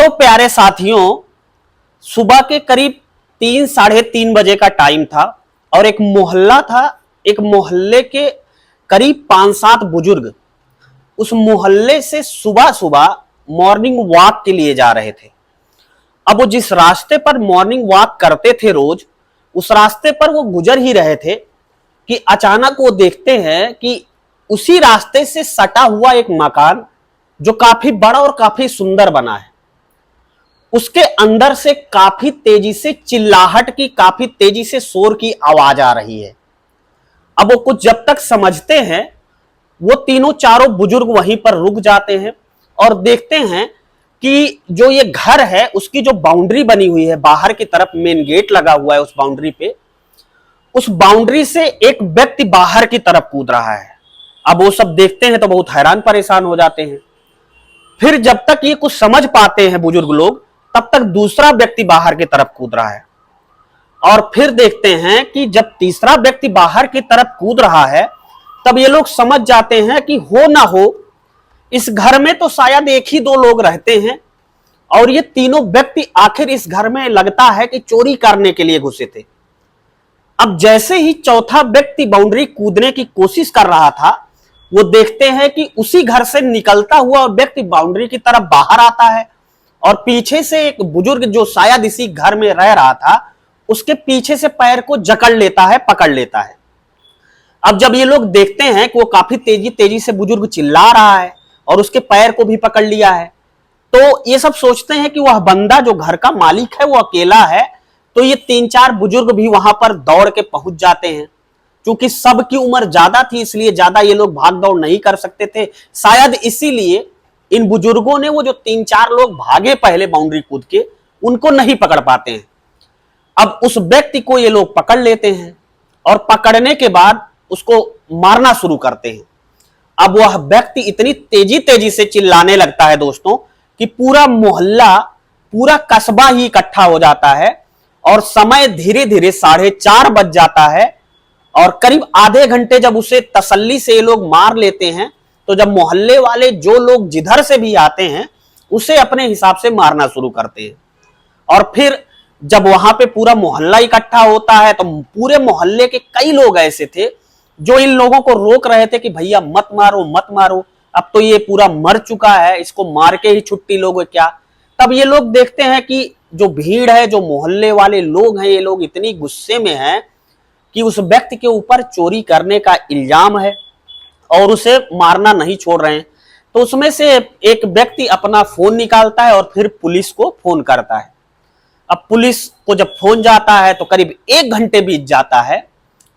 दोस्तों, प्यारे साथियों, सुबह के करीब 3-3:30 बजे का टाइम था और एक मोहल्ला था। एक मोहल्ले के करीब 5-7 बुजुर्ग उस मोहल्ले से सुबह सुबह मॉर्निंग वॉक के लिए जा रहे थे। अब वो जिस रास्ते पर मॉर्निंग वॉक करते थे रोज, उस रास्ते पर वो गुजर ही रहे थे कि अचानक वो देखते हैं कि उसी रास्ते से सटा हुआ एक मकान जो काफी बड़ा और काफी सुंदर बना है, उसके अंदर से काफी तेजी से चिल्लाहट की, काफी तेजी से शोर की आवाज आ रही है। अब वो कुछ जब तक समझते हैं, वो तीनों चारों बुजुर्ग वहीं पर रुक जाते हैं और देखते हैं कि जो ये घर है उसकी जो बाउंड्री बनी हुई है, बाहर की तरफ मेन गेट लगा हुआ है, उस बाउंड्री पे, उस बाउंड्री से एक व्यक्ति बाहर की तरफ कूद रहा है। अब वो सब देखते हैं तो बहुत हैरान परेशान हो जाते हैं। फिर जब तक ये कुछ समझ पाते हैं बुजुर्ग लोग, तब तक दूसरा व्यक्ति बाहर की तरफ कूद रहा है और फिर देखते हैं कि जब तीसरा व्यक्ति बाहर की तरफ कूद रहा है, तब ये लोग समझ जाते हैं कि हो ना हो इस घर में तो शायद एक ही दो लोग रहते हैं और ये तीनों व्यक्ति आखिर इस घर में लगता है कि चोरी करने के लिए घुसे थे। अब जैसे ही चौथा व्यक्ति बाउंड्री कूदने की कोशिश कर रहा था, वो देखते हैं कि उसी घर से निकलता हुआ व्यक्ति बाउंड्री की तरफ बाहर आता है और पीछे से एक बुजुर्ग जो शायद इसी घर में रह रहा था, उसके पीछे से पैर को जकड़ लेता है, पकड़ लेता है। अब जब ये लोग देखते हैं कि वो काफी तेजी से बुजुर्ग चिल्ला रहा है और उसके पैर को भी पकड़ लिया है, तो ये सब सोचते हैं कि वह बंदा जो घर का मालिक है वो अकेला है। तो ये 3-4 बुजुर्ग भी वहां पर दौड़ के पहुंच जाते हैं। क्योंकि सबकी उम्र ज्यादा थी, इसलिए ज्यादा ये लोग भाग दौड़ नहीं कर सकते थे। शायद इसीलिए इन बुजुर्गों ने, वो जो 3-4 लोग भागे पहले बाउंड्री कूद के, उनको नहीं पकड़ पाते हैं। अब उस व्यक्ति को ये लोग पकड़ लेते हैं और पकड़ने के बाद उसको मारना शुरू करते हैं। अब वह व्यक्ति इतनी तेजी से चिल्लाने लगता है दोस्तों, कि पूरा मोहल्ला, पूरा कस्बा ही इकट्ठा हो जाता है और समय धीरे धीरे 4:30 बज जाता है। और करीब आधे घंटे जब उसे तसल्ली से ये लोग मार लेते हैं, तो जब मोहल्ले वाले जो लोग जिधर से भी आते हैं उसे अपने हिसाब से मारना शुरू करते हैं। और फिर जब वहां पे पूरा मोहल्ला इकट्ठा होता है, तो पूरे मोहल्ले के कई लोग ऐसे थे जो इन लोगों को रोक रहे थे कि भैया मत मारो मत मारो, अब तो ये पूरा मर चुका है, इसको मार के ही छुट्टी लोगे क्या। तब ये लोग देखते हैं कि जो भीड़ है, जो मोहल्ले वाले लोग हैं, ये लोग इतनी गुस्से में हैं कि उस व्यक्ति के ऊपर चोरी करने का इल्जाम है और उसे मारना नहीं छोड़ रहे हैं। तो उसमें से एक व्यक्ति अपना फोन निकालता है और फिर पुलिस को फोन करता है। अब पुलिस को जब फोन जाता है तो करीब 1 घंटे बीत जाता है।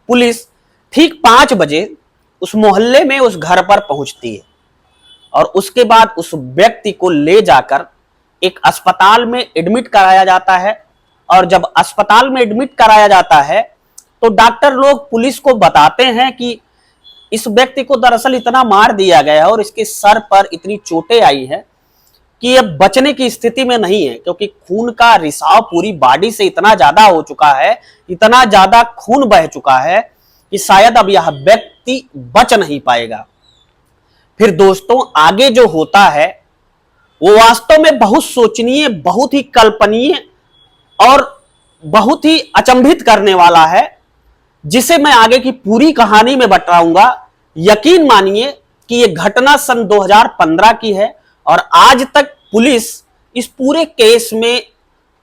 पुलिस ठीक 5 बजे उस मोहल्ले में उस घर पर पहुंचती है और उसके बाद उस व्यक्ति को ले जाकर एक अस्पताल में एडमिट कराया जाता है। और जब अस्पताल में एडमिट कराया जाता है तो डॉक्टर लोग पुलिस को बताते हैं कि इस व्यक्ति को दरअसल इतना मार दिया गया है और इसके सर पर इतनी चोटें आई है कि यह बचने की स्थिति में नहीं है, क्योंकि खून का रिसाव पूरी बॉडी से इतना ज्यादा हो चुका है, इतना ज्यादा खून बह चुका है कि शायद अब यह व्यक्ति बच नहीं पाएगा। फिर दोस्तों, आगे जो होता है वो वास्तव में बहुत सोचनीय, बहुत ही कल्पनीय और बहुत ही अचंभित करने वाला है, जिसे मैं आगे की पूरी कहानी में बताऊंगा। यकीन मानिए कि यह घटना सन 2015 की है और आज तक पुलिस इस पूरे केस में,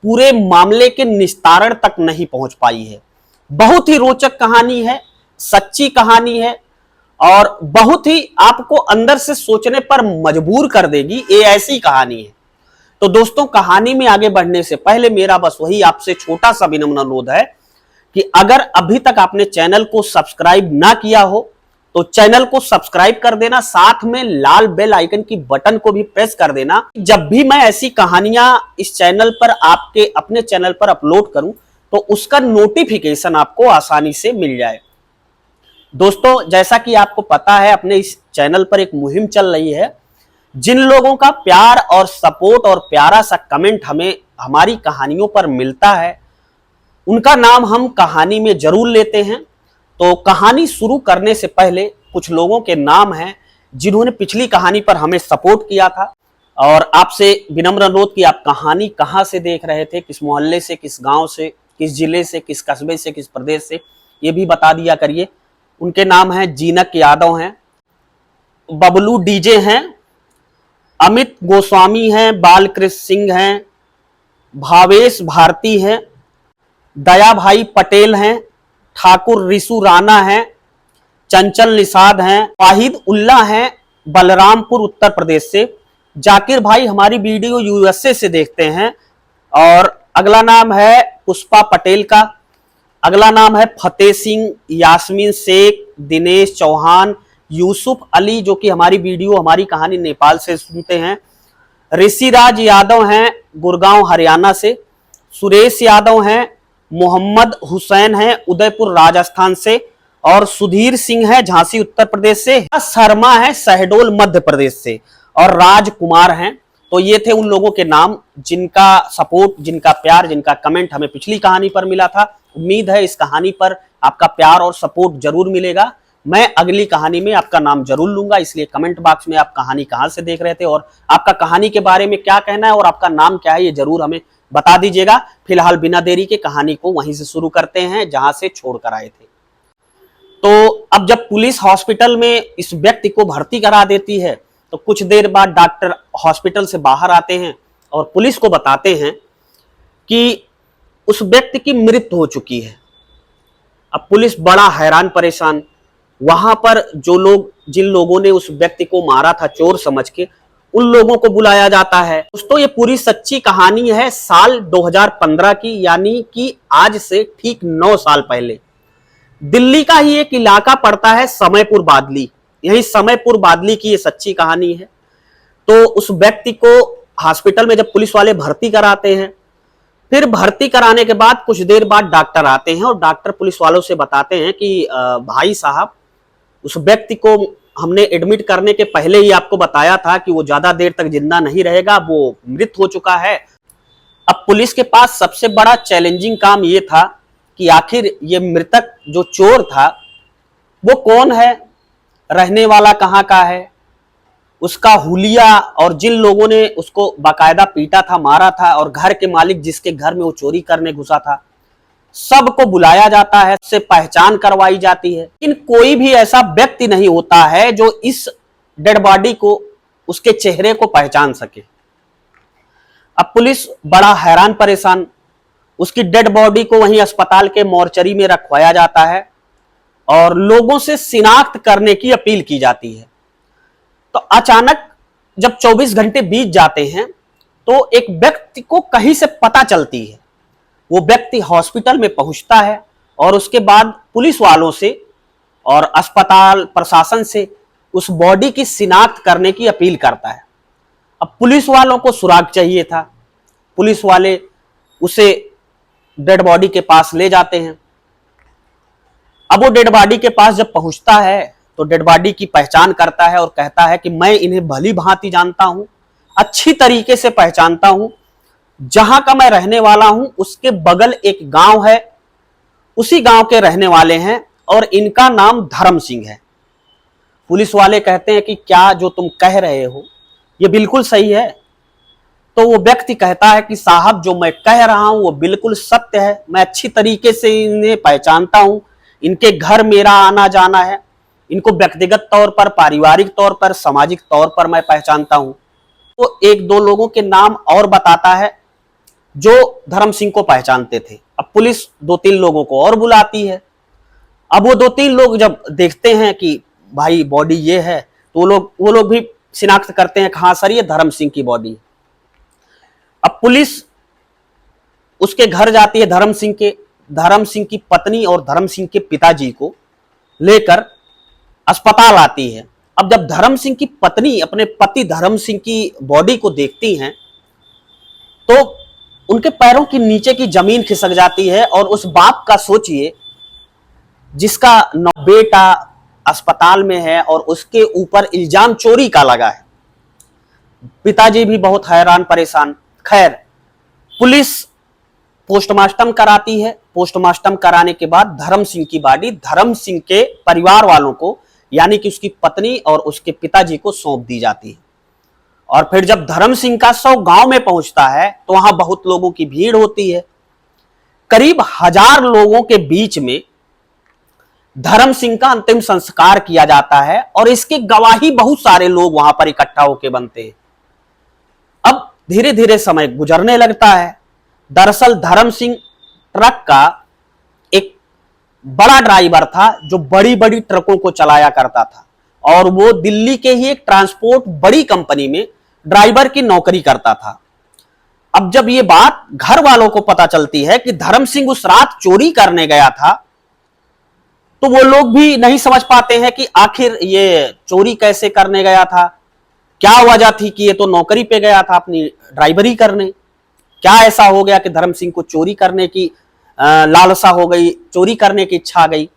पूरे मामले के निस्तारण तक नहीं पहुंच पाई है। बहुत ही रोचक कहानी है, सच्ची कहानी है और बहुत ही आपको अंदर से सोचने पर मजबूर कर देगी। ये ऐसी कहानी है। तो दोस्तों, कहानी में आगे बढ़ने से पहले मेरा बस वही आपसे छोटा सा विनम्र अनुरोध है कि अगर अभी तक आपने चैनल को सब्सक्राइब ना किया हो तो चैनल को सब्सक्राइब कर देना, साथ में लाल बेल आइकन की बटन को भी प्रेस कर देना। जब भी मैं ऐसी कहानियां इस चैनल पर, आपके अपने चैनल पर अपलोड करूं, तो उसका नोटिफिकेशन आपको आसानी से मिल जाए। दोस्तों, जैसा कि आपको पता है, अपने इस चैनल पर एक मुहिम चल रही है। जिन लोगों का प्यार और सपोर्ट और प्यारा सा कमेंट हमें हमारी कहानियों पर मिलता है, उनका नाम हम कहानी में जरूर लेते हैं। तो कहानी शुरू करने से पहले कुछ लोगों के नाम हैं जिन्होंने पिछली कहानी पर हमें सपोर्ट किया था और आपसे विनम्र अनुरोध कि आप कहानी कहाँ से देख रहे थे, किस मोहल्ले से, किस गांव से, किस जिले से, किस कस्बे से, किस प्रदेश से, ये भी बता दिया करिए। उनके नाम हैं जीनक यादव हैं, बबलू डीजे हैं, अमित गोस्वामी हैं, बालकृष्ण सिंह हैं, भावेश भारती हैं, दया भाई पटेल हैं, ठाकुर रिसु राणा हैं, चंचल निषाद हैं, वाहिद उल्ला हैं बलरामपुर उत्तर प्रदेश से, जाकिर भाई हमारी वीडियो यूएसए से देखते हैं। और अगला नाम है पुष्पा पटेल का, अगला नाम है फतेह सिंह, यास्मीन शेख, दिनेश चौहान, यूसुफ अली जो कि हमारी वीडियो हमारी कहानी नेपाल से सुनते हैं, ऋषिराज यादव हैं गुड़गांव हरियाणा से, सुरेश यादव हैं, मोहम्मद हुसैन हैं उदयपुर राजस्थान से, और सुधीर सिंह है झांसी उत्तर प्रदेश से, शर्मा है शहडोल मध्य प्रदेश से, और राजकुमार हैं। तो ये थे उन लोगों के नाम जिनका सपोर्ट, जिनका प्यार, जिनका कमेंट हमें पिछली कहानी पर मिला था। उम्मीद है इस कहानी पर आपका प्यार और सपोर्ट जरूर मिलेगा। मैं अगली कहानी में आपका नाम जरूर लूंगा, इसलिए कमेंट बॉक्स में आप कहानी कहां से देख रहे थे और आपका कहानी के बारे में क्या कहना है और आपका नाम क्या है, ये जरूर हमें बता दीजिएगा। फिलहाल बिना देरी के कहानी को वहीं से शुरू करते हैं जहां से छोड़कर आए थे। तो अब जब पुलिस हॉस्पिटल में इस व्यक्ति को भर्ती करा देती है तो कुछ देर बाद डॉक्टर हॉस्पिटल से बाहर आते हैं और पुलिस को बताते हैं कि उस व्यक्ति की मृत्यु हो चुकी है। अब पुलिस बड़ा हैरान परेशान, वहां पर जो लोग, जिन लोगों ने उस व्यक्ति को मारा था चोर समझ के, उन लोगों को बुलाया जाता है। दोस्तों ये पूरी सच्ची कहानी है साल 2015 की, यानी कि आज से ठीक 9 साल पहले। दिल्ली का ही एक इलाका पड़ता है समयपुर बादली, यही समयपुर बादली की ये सच्ची कहानी है। तो उस व्यक्ति को हॉस्पिटल में जब पुलिस वाले भर्ती कराते हैं, फिर भर्ती कराने के बाद कुछ देर बाद डॉक्टर आते हैं और डॉक्टर पुलिस वालों से बताते हैं कि भाई साहब, उस व्यक्ति को हमने एडमिट करने के पहले ही आपको बताया था कि वो ज्यादा देर तक जिंदा नहीं रहेगा, वो मृत हो चुका है। अब पुलिस के पास सबसे बड़ा चैलेंजिंग काम ये था कि आखिर ये मृतक जो चोर था वो कौन है, रहने वाला कहाँ का है, उसका हुलिया और जिन लोगों ने उसको बाकायदा पीटा था, मारा था, और घर के मालिक जिसके घर में वो चोरी करने घुसा था, सबको बुलाया जाता है, उससे पहचान करवाई जाती है। लेकिन कोई भी ऐसा व्यक्ति नहीं होता है जो इस डेड बॉडी को, उसके चेहरे को पहचान सके। अब पुलिस बड़ा हैरान परेशान, उसकी डेड बॉडी को वहीं अस्पताल के मोर्चरी में रखवाया जाता है और लोगों से शिनाख्त करने की अपील की जाती है। तो अचानक जब 24 घंटे बीत जाते हैं तो एक व्यक्ति को कहीं से पता चलती है। वो व्यक्ति हॉस्पिटल में पहुंचता है और उसके बाद पुलिस वालों से और अस्पताल प्रशासन से उस बॉडी की शिनाख्त करने की अपील करता है। अब पुलिस वालों को सुराग चाहिए था, पुलिस वाले उसे डेड बॉडी के पास ले जाते हैं। अब वो डेड बॉडी के पास जब पहुंचता है तो डेड बॉडी की पहचान करता है और कहता है कि मैं इन्हें भली भांति जानता हूं, अच्छी तरीके से पहचानता हूं, जहां का मैं रहने वाला हूं उसके बगल एक गांव है, उसी गांव के रहने वाले हैं और इनका नाम धर्म सिंह है। पुलिस वाले कहते हैं कि क्या जो तुम कह रहे हो ये बिल्कुल सही है? तो वो व्यक्ति कहता है कि साहब जो मैं कह रहा हूं वो बिल्कुल सत्य है, मैं अच्छी तरीके से इन्हें पहचानता हूं, इनके घर मेरा आना जाना है, इनको व्यक्तिगत तौर पर, पारिवारिक तौर पर, सामाजिक तौर पर मैं पहचानता हूं। तो एक दो लोगों के नाम और बताता है जो धर्म सिंह को पहचानते थे। अब पुलिस 2-3 लोगों को और बुलाती है। अब वो 2-3 लोग जब देखते हैं कि भाई बॉडी ये है तो वो लोग भी शिनाख्त करते हैं कि हाँ सर ये धर्म सिंह की बॉडी है। अब पुलिस उसके घर जाती है, धर्म सिंह की पत्नी और धर्म सिंह के पिताजी को लेकर अस्पताल आती है। अब जब धर्म सिंह की पत्नी अपने पति धर्म सिंह की बॉडी को देखती हैं तो उनके पैरों के नीचे की जमीन खिसक जाती है। और उस बाप का सोचिए जिसका बेटा अस्पताल में है और उसके ऊपर इल्जाम चोरी का लगा है। पिताजी भी बहुत हैरान परेशान। खैर पुलिस पोस्टमार्टम कराती है। पोस्टमार्टम कराने के बाद धर्म सिंह की बॉडी धर्म सिंह के परिवार वालों को, यानी कि उसकी पत्नी और उसके पिताजी को सौंप दी जाती है। और फिर जब धर्म सिंह का शव गांव में पहुंचता है तो वहां बहुत लोगों की भीड़ होती है। करीब 1000 लोगों के बीच में धर्म सिंह का अंतिम संस्कार किया जाता है और इसकी गवाही बहुत सारे लोग वहां पर इकट्ठा होकर बनते हैं। अब धीरे धीरे समय गुजरने लगता है। दरअसल धर्म सिंह ट्रक का एक बड़ा ड्राइवर था जो बड़ी बड़ी ट्रकों को चलाया करता था और वो दिल्ली के ही एक ट्रांसपोर्ट बड़ी कंपनी में ड्राइवर की नौकरी करता था। अब जब ये बात घर वालों को पता चलती है कि धर्म सिंह उस रात चोरी करने गया था, तो वो लोग भी नहीं समझ पाते हैं कि आखिर ये चोरी कैसे करने गया था, क्या वजह थी कि ये तो नौकरी पे गया था अपनी ड्राइवरी करने। क्या ऐसा हो गया कि धर्म सिंह को चोरी करने की लालसा हो गई, चोरी करने की इच्छा आ गई।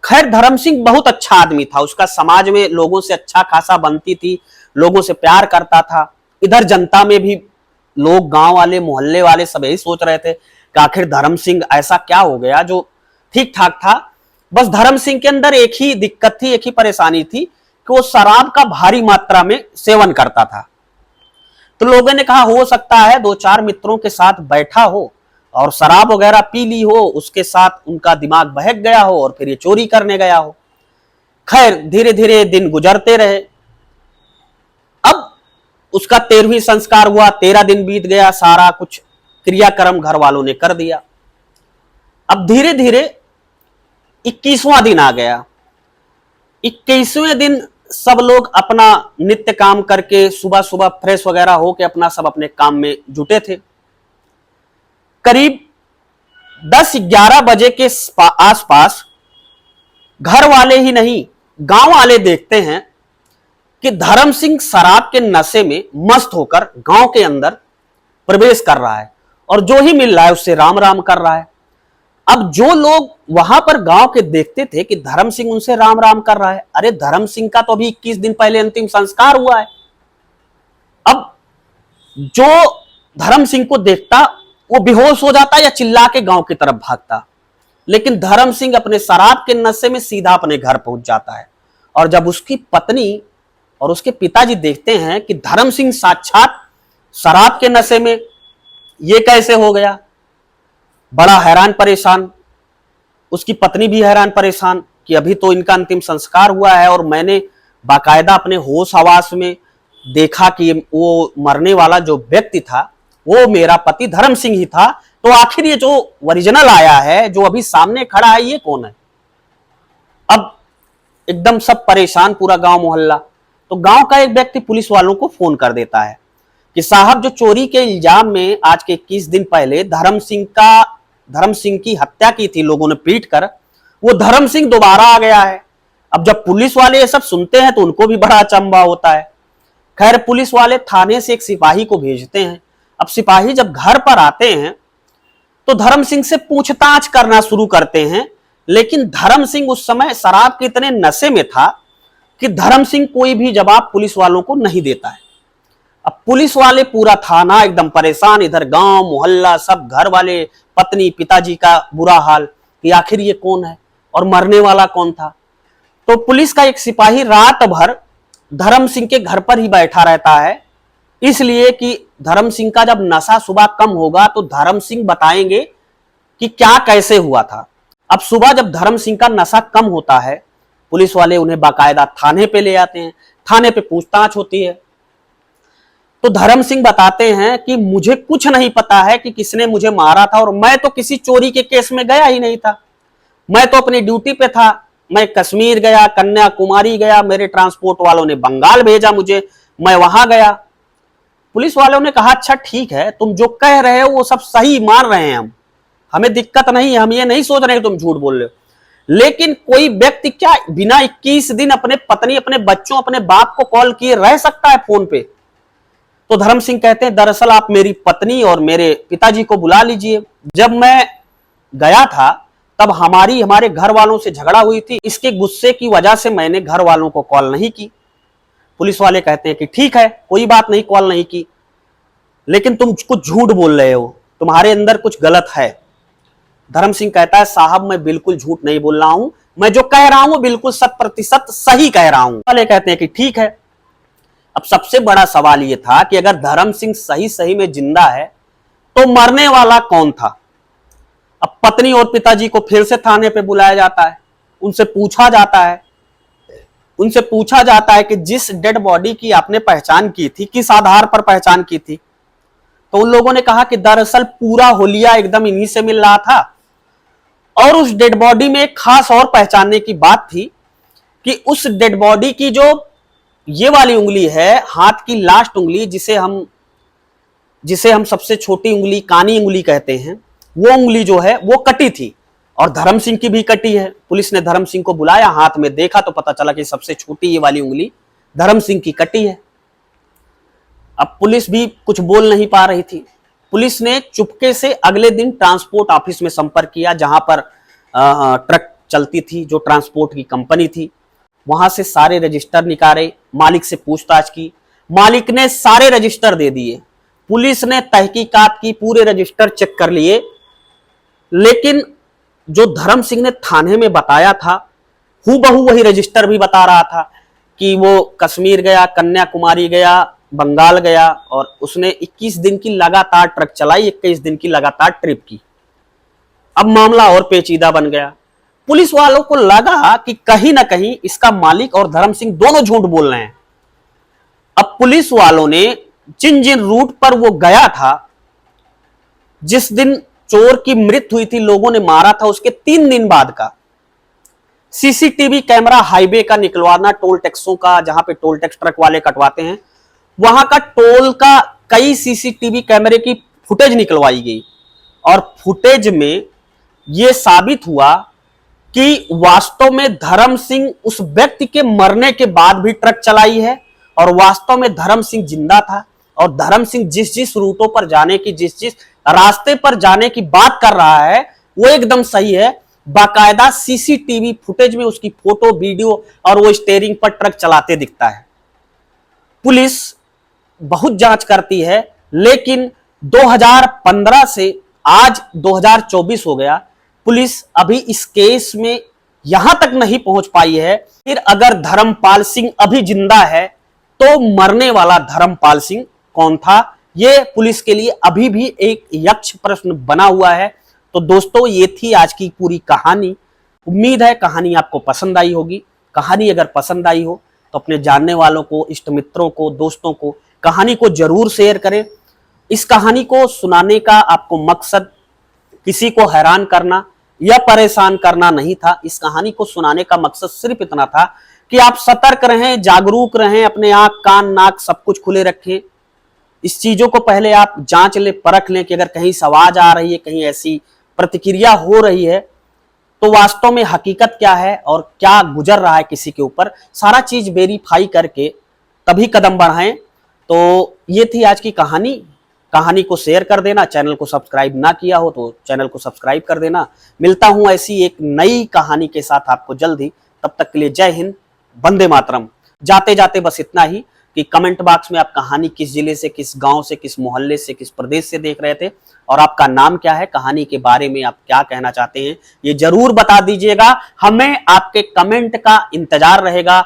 खैर धर्म सिंह बहुत अच्छा आदमी था, उसका समाज में लोगों से अच्छा खासा बनती थी, लोगों से प्यार करता था। इधर जनता में भी लोग, गांव वाले, मोहल्ले वाले सब यही सोच रहे थे कि आखिर धर्म सिंह ऐसा क्या हो गया जो ठीक ठाक था। बस धर्म सिंह के अंदर एक ही दिक्कत थी, एक ही परेशानी थी कि वो शराब का भारी मात्रा में सेवन करता था। तो लोगों ने कहा हो सकता है 2-4 मित्रों के साथ बैठा हो और शराब वगैरह पी ली हो, उसके साथ उनका दिमाग बहक गया हो और फिर ये चोरी करने गया हो। खैर धीरे धीरे दिन गुजरते रहे। अब उसका 13वीं संस्कार हुआ, 13 दिन बीत गया, सारा कुछ क्रियाक्रम घर वालों ने कर दिया। अब धीरे धीरे 21वां दिन आ गया। 21वें दिन सब लोग अपना नित्य काम करके सुबह सुबह फ्रेश वगैरह होके अपना सब अपने काम में जुटे थे। करीब 10-11 बजे के आसपास घर वाले ही नहीं, गांव वाले देखते हैं कि धर्म सिंह शराब के नशे में मस्त होकर गांव के अंदर प्रवेश कर रहा है और जो ही मिल रहा है उससे राम राम कर रहा है। अब जो लोग वहां पर गांव के देखते थे कि धर्म सिंह उनसे राम राम कर रहा है, अरे धर्म सिंह का तो अभी 21 दिन पहले अंतिम संस्कार हुआ है। अब जो धर्म सिंह को देखता वो बेहोश हो जाता या चिल्ला के गांव की तरफ भागता, लेकिन धर्म सिंह अपने शराब के नशे में सीधा अपने घर पहुंच जाता है। और जब उसकी पत्नी और उसके पिताजी देखते हैं कि धर्म सिंह साक्षात शराब के नशे में, ये कैसे हो गया, बड़ा हैरान परेशान। उसकी पत्नी भी हैरान परेशान कि अभी तो इनका अंतिम संस्कार हुआ है और मैंने बाकायदा अपने होश हवास में देखा कि वो मरने वाला जो व्यक्ति था वो मेरा पति धर्म सिंह ही था, तो आखिर ये जो ओरिजिनल आया है, जो अभी सामने खड़ा है, ये कौन है। अब एकदम सब परेशान, पूरा गांव मोहल्ला। तो गांव का एक व्यक्ति पुलिस वालों को फोन कर देता है कि साहब जो चोरी के इल्जाम में आज के 21 दिन पहले धर्म सिंह की हत्या की थी लोगों ने पीट कर, वो धर्म सिंह दोबारा आ गया है। अब जब पुलिस वाले ये सब सुनते हैं तो उनको भी बड़ा अचंभा होता है। खैर पुलिस वाले थाने से एक सिपाही को भेजते हैं। अब सिपाही जब घर पर आते हैं तो धर्म सिंह से पूछताछ करना शुरू करते हैं, लेकिन धर्म सिंह उस समय शराब के इतने नशे में था कि धर्म सिंह कोई भी जवाब पुलिस वालों को नहीं देता है। अब पुलिस वाले, पूरा थाना एकदम परेशान, इधर गांव मोहल्ला सब, घर वाले, पत्नी पिताजी का बुरा हाल कि आखिर ये कौन है और मरने वाला कौन था। तो पुलिस का एक सिपाही रात भर धर्म सिंह के घर पर ही बैठा रहता है, इसलिए कि धर्म सिंह का जब नशा सुबह कम होगा तो धर्म सिंह बताएंगे कि क्या कैसे हुआ था। अब सुबह जब धर्म सिंह का नशा कम होता है, पुलिस वाले उन्हें बाकायदा थाने पे ले आते हैं। थाने पे पूछताछ होती है तो धर्म सिंह बताते हैं कि मुझे कुछ नहीं पता है कि किसने मुझे मारा था और मैं तो किसी चोरी के केस में गया ही नहीं था। मैं तो अपनी ड्यूटी पे था। मैं कश्मीर गया, कन्याकुमारी गया, मेरे ट्रांसपोर्ट वालों ने बंगाल भेजा मुझे, मैं वहां गया। पुलिस वालों ने कहा अच्छा ठीक है, तुम जो कह रहे हो वो सब सही मान रहे हैं, हमें दिक्कत नहीं है, हम ये नहीं सोच रहे कि तुम झूठ बोल रहे हो, लेकिन कोई व्यक्ति क्या बिना 21 दिन अपने पत्नी, अपने बच्चों, अपने बाप को कॉल किए रह सकता है फोन पे। तो धर्म सिंह कहते हैं दरअसल आप मेरी पत्नी और मेरे पिताजी को बुला लीजिए। जब मैं गया था तब हमारे घर वालों से झगड़ा हुई थी, इसके गुस्से की वजह से मैंने घर वालों को कॉल नहीं की। पुलिस वाले कहते हैं कि ठीक है कोई बात नहीं, कॉल नहीं की, लेकिन तुम कुछ झूठ बोल रहे हो, तुम्हारे अंदर कुछ गलत है। धर्म सिंह कहता है साहब मैं बिल्कुल झूठ नहीं बोल रहा हूं, मैं जो कह रहा हूं बिल्कुल 100% सही कह रहा हूं। वाले कहते हैं कि ठीक है। अब सबसे बड़ा सवाल यह था कि अगर धर्म सिंह सही सही में जिंदा है तो मरने वाला कौन था। अब पत्नी और पिताजी को फिर से थाने पे बुलाया जाता है, उनसे पूछा जाता है कि जिस डेड बॉडी की आपने पहचान की थी किस आधार पर पहचान की थी। तो उन लोगों ने कहा कि दरअसल पूरा होलिया एकदम इन्हीं से मिल रहा था और उस डेड बॉडी में एक खास और पहचानने की बात थी कि उस डेड बॉडी की जो ये वाली उंगली है, हाथ की लास्ट उंगली, जिसे हम सबसे छोटी उंगली कानी उंगली कहते हैं, वो उंगली जो है वो कटी थी और धर्म सिंह की भी कटी है। पुलिस ने धर्म सिंह को बुलाया, हाथ में देखा तो पता चला कि सबसे छोटी ये वाली उंगली धर्म सिंह की कटी है। अब पुलिस भी कुछ बोल नहीं पा रही थी। पुलिस ने चुपके से अगले दिन ट्रांसपोर्ट ऑफिस में संपर्क किया जहां पर ट्रक चलती थी, जो ट्रांसपोर्ट की कंपनी थी। वहां से सारे रजिस्टर निकाले, मालिक से पूछताछ की, मालिक ने सारे रजिस्टर दे दिए। पुलिस ने तहकीकात की, पूरे रजिस्टर चेक कर लिए, लेकिन जो धर्म सिंह ने थाने में बताया था हूबहू वही रजिस्टर भी बता रहा था कि वो कश्मीर गया, कन्याकुमारी गया, बंगाल गया और उसने 21 दिन की लगातार ट्रक चलाई, 21 दिन की लगातार ट्रिप की। अब मामला और पेचीदा बन गया। पुलिस वालों को लगा कि कहीं ना कहीं इसका मालिक और धर्म सिंह दोनों झूठ बोल रहे हैं। अब पुलिस वालों ने जिन जिन रूट पर वो गया था, जिस दिन चोर की मृत्यु हुई थी, लोगों ने मारा था, उसके 3 दिन बाद का सीसीटीवी कैमरा हाईवे का निकलवाना, टोल टैक्सों का, जहां पे टोल टैक्स ट्रक वाले कटवाते हैं, वहां का टोल का कई सीसीटीवी कैमरे की फुटेज निकलवाई गई और फुटेज में यह साबित हुआ कि वास्तव में धर्म सिंह उस व्यक्ति के मरने के बाद भी ट्रक चलाई है और वास्तव में धर्म सिंह जिंदा था और धर्म सिंह जिस जिस रूटों पर जाने की, जिस जिस रास्ते पर जाने की बात कर रहा है वो एकदम सही है। बाकायदा सीसीटीवी फुटेज में उसकी फोटो, वीडियो और वो स्टीयरिंग पर ट्रक चलाते दिखता है। पुलिस बहुत जांच करती है, लेकिन 2015 से आज 2024 हो गया, पुलिस अभी इस केस में यहां तक नहीं पहुंच पाई है। फिर अगर धर्मपाल सिंह अभी जिंदा है तो मरने वाला धर्मपाल सिंह कौन था, यह पुलिस के लिए अभी भी एक यक्ष प्रश्न बना हुआ है। तो दोस्तों, ये थी आज की पूरी कहानी। उम्मीद है कहानी आपको पसंद आई होगी। कहानी अगर पसंद आई हो तो अपने जानने वालों को, इष्ट मित्रों को, दोस्तों को कहानी को जरूर शेयर करें। इस कहानी को सुनाने का आपको मकसद किसी को हैरान करना या परेशान करना नहीं था। इस कहानी को सुनाने का मकसद सिर्फ इतना था कि आप सतर्क रहें, जागरूक रहें, अपने आंख, कान, नाक सब कुछ खुले रखें। इस चीजों को पहले आप जांच लें, परख लें कि अगर कहीं से आवाज आ रही है, कहीं ऐसी प्रतिक्रिया हो रही है तो वास्तव में हकीकत क्या है और क्या गुजर रहा है किसी के ऊपर, सारा चीज वेरीफाई करके तभी कदम बढ़ाएं। तो ये थी आज की कहानी। कहानी को शेयर कर देना, चैनल को सब्सक्राइब ना किया हो तो चैनल को सब्सक्राइब कर देना। मिलता हूं ऐसी एक नई कहानी के साथ आपको जल्द ही। तब तक के लिए जय हिंद, वंदे मातरम। जाते जाते बस इतना ही कि कमेंट बॉक्स में आप कहानी किस जिले से, किस गांव से, किस मोहल्ले से, किस प्रदेश से देख रहे थे और आपका नाम क्या है, कहानी के बारे में आप क्या कहना चाहते हैं, ये जरूर बता दीजिएगा। हमें आपके कमेंट का इंतजार रहेगा।